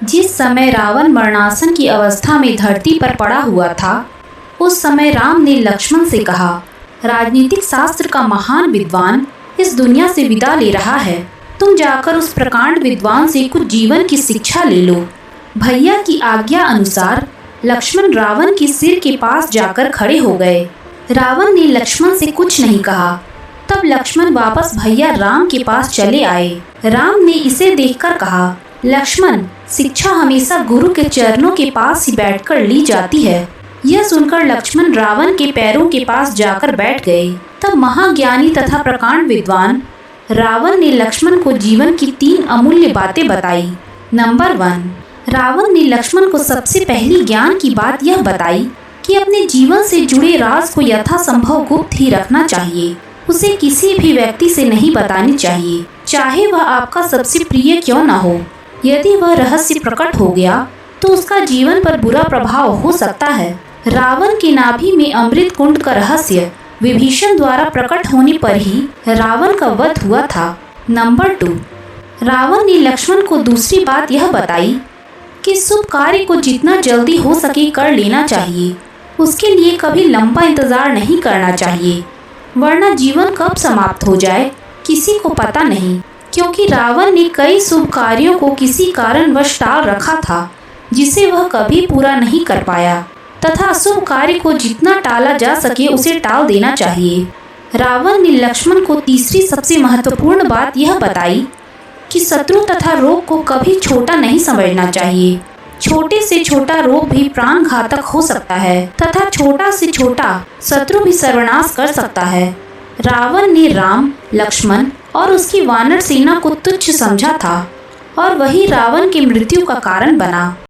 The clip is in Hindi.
जिस समय रावण मरणासन की अवस्था में धरती पर पड़ा हुआ था, उस समय राम ने लक्ष्मण से कहा, राजनीतिक शास्त्र का महान विद्वान इस दुनिया से विदा ले रहा है। तुम जाकर उस प्रकांड विद्वान से कुछ जीवन की शिक्षा ले लो। भैया की आज्ञा अनुसार लक्ष्मण रावण के सिर के पास जाकर खड़े हो गए। रावण ने लक्ष्मण से कुछ नहीं कहा। तब लक्ष्मण वापस भैया राम के पास चले आए। राम ने इसे देखकर कहा, लक्ष्मण, शिक्षा हमेशा गुरु के चरणों के पास ही बैठकर ली जाती है। यह सुनकर लक्ष्मण रावण के पैरों के पास जाकर बैठ गए। तब महाज्ञानी तथा प्रकांड विद्वान रावण ने लक्ष्मण को जीवन की 3 अमूल्य बातें बताई। नंबर 1, रावण ने लक्ष्मण को सबसे पहली ज्ञान की बात यह बताई कि अपने जीवन से जुड़े राज को यथासंभव गुप्त ही रखना चाहिए। उसे किसी भी व्यक्ति से नहीं बतानी चाहिए, चाहे वह आपका सबसे प्रिय क्यों न हो। यदि वह रहस्य प्रकट हो गया तो उसका जीवन पर बुरा प्रभाव हो सकता है। रावण के नाभि में अमृत कुंड का रहस्य विभीषण द्वारा प्रकट होने पर ही रावण का वध हुआ था। नंबर 2, रावण ने लक्ष्मण को दूसरी बात यह बताई कि शुभ कार्य को जितना जल्दी हो सके कर लेना चाहिए। उसके लिए कभी लंबा इंतजार नहीं करना चाहिए, वरना जीवन कब समाप्त हो जाए किसी को पता नहीं। क्योंकि रावण ने कई शुभ कार्यों को किसी कारणवश टाल रखा था, जिसे वह कभी पूरा नहीं कर पाया, तथा शुभ कार्य को जितना टाला जा सके उसे टाल देना चाहिए। रावण ने लक्ष्मण को तीसरी सबसे महत्वपूर्ण बात यह बताई कि शत्रु तथा रोग को कभी छोटा नहीं समझना चाहिए। छोटे से छोटा रोग भी प्राण घातक हो सकता है तथा छोटा से छोटा शत्रु भी सर्वनाश कर सकता है। रावण ने राम, लक्ष्मण और उसकी वानर सेना को तुच्छ समझा था और वही रावण की मृत्यु का कारण बना।